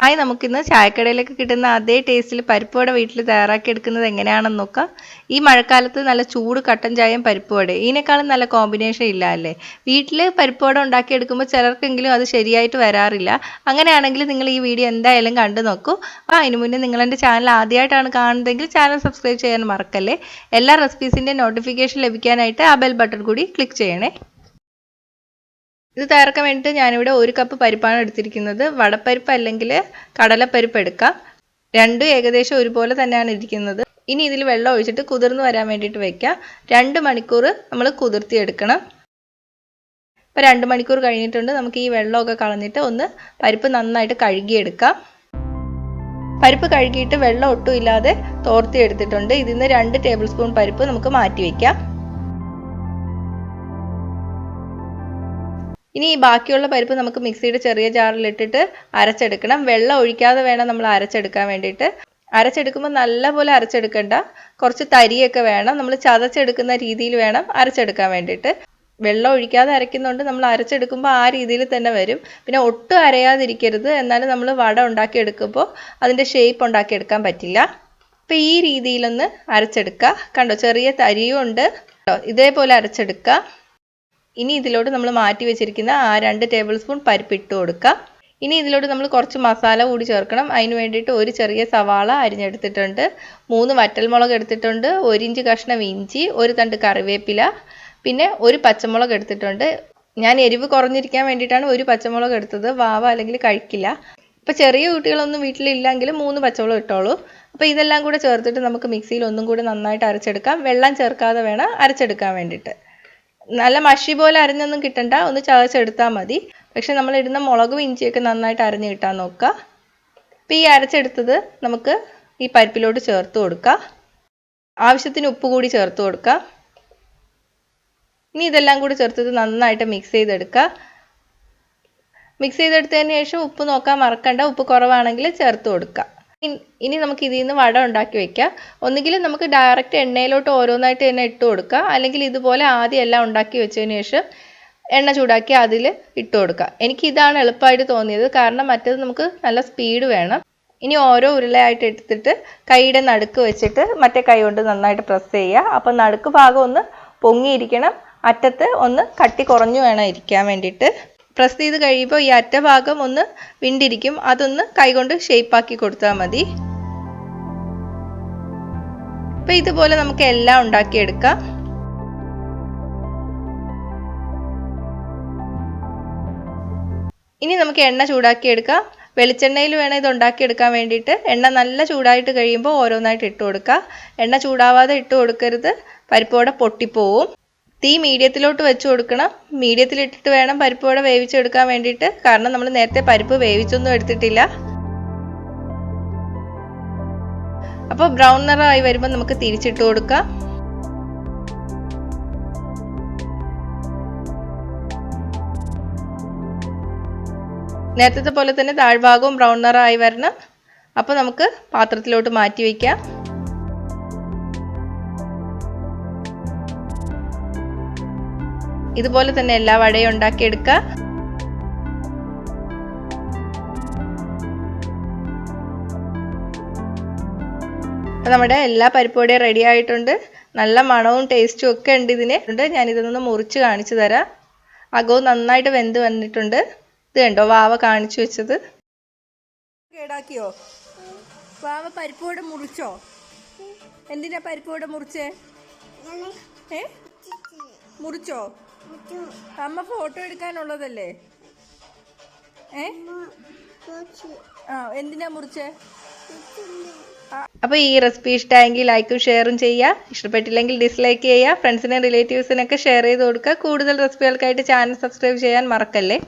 Hi, നമുക്കിന്ന് ചായക്കടയിലൊക്കെ കിട്ടുന്ന അതേ ടേസ്റ്റിൽ പരിപ്പ് വട വീട്ടിൽ തയ്യാറാക്കി എടുക്കുന്നത് എങ്ങനെയാണെന്ന് നോക്കാം. ഈ മഴക്കാലത്ത് നല്ല ചൂട് കട്ടൻ ചായയും പരിപ്പ് വടയും ഇതിനേക്കാളും നല്ല കോമ്പിനേഷൻ ഇല്ല അല്ലേ? വീട്ടിൽ പരിപ്പ് വട ഉണ്ടാക്കിയെടുക്കുമ്പോൾ ചിലർക്കെങ്കിലും അത് ശരിയായിട്ട് വരാറില്ല. അങ്ങനെയാണെങ്കിൽ നിങ്ങൾ ഈ വീഡിയോ എന്തായാലും കണ്ടു നോക്കൂ. അതിന് മുന്നേ നിങ്ങൾ എൻ്റെ ചാനൽ ആദ്യമായിട്ടാണ് കാണുന്നതെങ്കിൽ ചാനൽ സബ്സ്ക്രൈബ് ചെയ്യാൻ മറക്കല്ലേ. എല്ലാ റെസിപ്പീസിൻ്റെ നോട്ടിഫിക്കേഷൻ ലഭിക്കാനായിട്ട് ആ ബെൽ ബട്ടൺ കൂടി ക്ലിക്ക് ചെയ്യണേ. ഇത് തയ്യാറാക്കാൻ വേണ്ടിയിട്ട് ഞാനിവിടെ 1 കപ്പ് പരിപ്പാണ് എടുത്തിരിക്കുന്നത്. വടപ്പരിപ്പ് അല്ലെങ്കിൽ കടലപ്പരിപ്പ് എടുക്കാം. രണ്ടും ഏകദേശം ഒരുപോലെ തന്നെയാണ് ഇരിക്കുന്നത്. ഇനി ഇതിൽ വെള്ളം ഒഴിച്ചിട്ട് കുതിർന്ന് വരാൻ വേണ്ടിയിട്ട് വെക്കാം. 2 മണിക്കൂർ നമ്മൾ കുതിർത്തി എടുക്കണം. ഇപ്പോൾ 2 മണിക്കൂർ കഴിഞ്ഞിട്ടുണ്ട്. നമുക്ക് ഈ വെള്ളമൊക്കെ കളഞ്ഞിട്ട് ഒന്ന് പരിപ്പ് നന്നായിട്ട് കഴുകിയെടുക്കാം. പരിപ്പ് കഴുകിയിട്ട് വെള്ളം ഒട്ടും ഇല്ലാതെ തോർത്തി എടുത്തിട്ടുണ്ട്. ഇതിൽ നിന്ന് 2 ടേബിൾ സ്പൂൺ പരിപ്പ് നമുക്ക് മാറ്റി വയ്ക്കാം. ഇനി ഈ ബാക്കിയുള്ള പരിപ്പ് നമുക്ക് മിക്സിയുടെ ചെറിയ ജാറിലിട്ടിട്ട് അരച്ചെടുക്കണം. വെള്ളം ഒഴിക്കാതെ വേണം നമ്മൾ അരച്ചെടുക്കാൻ വേണ്ടിയിട്ട്. അരച്ചെടുക്കുമ്പോൾ നല്ലപോലെ അരച്ചെടുക്കണ്ട, കുറച്ച് തരിയൊക്കെ വേണം. നമ്മൾ ചതച്ചെടുക്കുന്ന രീതിയിൽ വേണം അരച്ചെടുക്കാൻ വേണ്ടിയിട്ട്. വെള്ളം ഒഴിക്കാതെ അരയ്ക്കുന്നതുകൊണ്ട് നമ്മൾ അരച്ചെടുക്കുമ്പോൾ ആ രീതിയിൽ തന്നെ വരും. പിന്നെ ഒട്ടും അരയാതിരിക്കരുത്, എന്നാലും നമ്മൾ വട ഉണ്ടാക്കിയെടുക്കുമ്പോൾ അതിൻ്റെ ഷേപ്പ് ഉണ്ടാക്കിയെടുക്കാൻ പറ്റില്ല. അപ്പോൾ ഈ രീതിയിലൊന്ന് അരച്ചെടുക്കുക. കണ്ടോ, ചെറിയ തരിയും ഉണ്ട്. ഇതേപോലെ അരച്ചെടുക്കുക. ഇനി ഇതിലോട്ട് നമ്മൾ മാറ്റി വെച്ചിരിക്കുന്ന ആ 2 ടേബിൾ സ്പൂൺ പരിപ്പ് ഇട്ട് കൊടുക്കുക. ഇനി ഇതിലോട്ട് നമ്മൾ കുറച്ച് മസാല കൂടി ചേർക്കണം. അതിന് വേണ്ടിയിട്ട് ഒരു ചെറിയ സവാള അരിഞ്ഞെടുത്തിട്ടുണ്ട്, 3 വറ്റൽമുളക് എടുത്തിട്ടുണ്ട്, 1 ഇഞ്ച് കഷ്ണം ഇഞ്ചി, 1 തണ്ട് കറിവേപ്പില, പിന്നെ 1 പച്ചമുളക് എടുത്തിട്ടുണ്ട്. ഞാൻ എരിവ് കുറഞ്ഞിരിക്കാൻ വേണ്ടിയിട്ടാണ് 1 പച്ചമുളക് എടുത്തത്. വാവ അല്ലെങ്കിൽ കഴിക്കില്ല. ഇപ്പോൾ ചെറിയ കുട്ടികളൊന്നും വീട്ടിലില്ലെങ്കിൽ 3 പച്ചമുളക് ഇട്ടോളൂ. അപ്പോൾ ഇതെല്ലാം കൂടെ ചേർത്തിട്ട് നമുക്ക് മിക്സിയിൽ ഒന്നും കൂടി നന്നായിട്ട് അരച്ചെടുക്കാം. വെള്ളം ചേർക്കാതെ വേണം അരച്ചെടുക്കാൻ വേണ്ടിയിട്ട്. നല്ല മഷി പോലെ അരഞ്ഞൊന്നും കിട്ടണ്ട, ഒന്ന് ചതച്ചെടുത്താൽ മതി. പക്ഷെ നമ്മൾ ഇടുന്ന മുളകും ഇഞ്ചിയൊക്കെ നന്നായിട്ട് അരഞ്ഞ് കിട്ടാൻ നോക്കുക. അപ്പോൾ ഈ അരച്ചെടുത്തത് നമുക്ക് ഈ പരിപ്പിലോട്ട് ചേർത്ത് കൊടുക്കുക. ആവശ്യത്തിന് ഉപ്പ് കൂടി ചേർത്ത് കൊടുക്കുക. ഇനി ഇതെല്ലാം കൂടി ചേർത്തിട്ട് നന്നായിട്ട് മിക്സ് ചെയ്തെടുക്കുക. മിക്സ് ചെയ്തെടുത്തതിന് ശേഷം ഉപ്പ് നോക്കാൻ മറക്കണ്ട, ഉപ്പ് കുറവാണെങ്കിൽ ചേർത്ത് കൊടുക്കുക. ഇനി നമുക്ക് ഇതിൽ നിന്ന് വട ഉണ്ടാക്കി വെക്കാം. ഒന്നുകിൽ നമുക്ക് ഡയറക്റ്റ് എണ്ണയിലോട്ട് ഓരോന്നായിട്ട് തന്നെ ഇട്ട് കൊടുക്കുക, അല്ലെങ്കിൽ ഇതുപോലെ ആദ്യം എല്ലാം ഉണ്ടാക്കി വെച്ചതിന് ശേഷം എണ്ണ ചൂടാക്കി അതിൽ ഇട്ട് കൊടുക്കുക. എനിക്ക് ഇതാണ് എളുപ്പമായിട്ട് തോന്നിയത്, കാരണം മറ്റേത് നമുക്ക് നല്ല സ്പീഡ് വേണം. ഇനി ഓരോ ഉരുളയായിട്ട് എടുത്തിട്ട് കൈയുടെ നടുക്ക് വെച്ചിട്ട് മറ്റേ കൈ കൊണ്ട് നന്നായിട്ട് പ്രസ് ചെയ്യുക. അപ്പം നടുക്ക് ഭാഗം ഒന്ന് പൊങ്ങിയിരിക്കണം, അറ്റത്ത് ഒന്ന് കട്ടി കുറഞ്ഞു വേണം ഇരിക്കാൻ വേണ്ടിയിട്ട്. പ്രസ് ചെയ്ത് കഴിയുമ്പോൾ ഈ അറ്റ ഭാഗം ഒന്ന് വിണ്ടിരിക്കും, അതൊന്ന് കൈകൊണ്ട് ഷേപ്പാക്കി കൊടുത്താൽ മതി. അപ്പം ഇതുപോലെ നമുക്ക് എല്ലാം ഉണ്ടാക്കിയെടുക്കാം. ഇനി നമുക്ക് എണ്ണ ചൂടാക്കിയെടുക്കാം. വെളിച്ചെണ്ണയിൽ വേണം ഇത് ഉണ്ടാക്കിയെടുക്കാൻ വേണ്ടിയിട്ട്. എണ്ണ നല്ല ചൂടായിട്ട് കഴിയുമ്പോൾ ഓരോന്നായിട്ട് ഇട്ട് കൊടുക്കുക. എണ്ണ ചൂടാവാതെ ഇട്ട് കൊടുക്കരുത്, പരിപ്പ് വട പൊട്ടിപ്പോവും. തീ മീഡിയത്തിലോട്ട് വെച്ച് കൊടുക്കണം. മീഡിയത്തിലിട്ടിട്ട് വേണം പരിപ്പ് വട വേവിച്ചെടുക്കാൻ വേണ്ടിയിട്ട്, കാരണം നമ്മൾ നേരത്തെ പരിപ്പ് വേവിച്ചൊന്നും എടുത്തിട്ടില്ല. അപ്പോൾ ബ്രൗൺ നിറമായി വരുമ്പോൾ നമുക്ക് തിരിച്ചിട്ട് കൊടുക്കാം. നേരത്തെ പോലെ തന്നെ താഴ്ഭാഗവും ബ്രൗൺ നിറമായി വരണം. അപ്പോൾ നമുക്ക് പാത്രത്തിലോട്ട് മാറ്റി വയ്ക്കാം. ഇതുപോലെ തന്നെ എല്ലാ വടയും ഉണ്ടാക്കിയെടുക്കുക. അപ്പോൾ നമ്മുടെ എല്ലാ പരിപ്പ് വടയും റെഡി ആയിട്ടുണ്ട്. നല്ല മണവും ടേസ്റ്റും ഒക്കെ ഉണ്ട് ഇതിന്. ഞാനിതൊന്ന് മുറിച്ച് കാണിച്ചു തരാം. അകവും നന്നായിട്ട് വെന്ത് വന്നിട്ടുണ്ട്. ഇത് കണ്ടോ, വാവ കാണിച്ചു വെച്ചത്. കേടാക്കിയോ വാവ? പരിപ്പ് വട മുറിച്ചോ? എന്തിനാ പരിപ്പ് വട മുറിച്ചേ? മുറിച്ചോ? അമ്മ ഫോട്ടോ എടുക്കാനുള്ളതല്ലേ? എന്തിനാ മുറിച്ചേ? അപ്പോൾ ഈ റെസിപ്പി ഇഷ്ടമായെങ്കിൽ ലൈക്കും ഷെയറും ചെയ്യുക. ഇഷ്ടപ്പെട്ടില്ലെങ്കിൽ ഡിസ്ലൈക്ക് ചെയ്യുക. ഫ്രണ്ട്സിനും റിലേറ്റീവ്സിനൊക്കെ ഷെയർ ചെയ്ത് കൊടുക്കുക. കൂടുതൽ റെസിപ്പികൾക്കായിട്ട് ചാനൽ സബ്സ്ക്രൈബ് ചെയ്യാൻ മറക്കല്ലേ.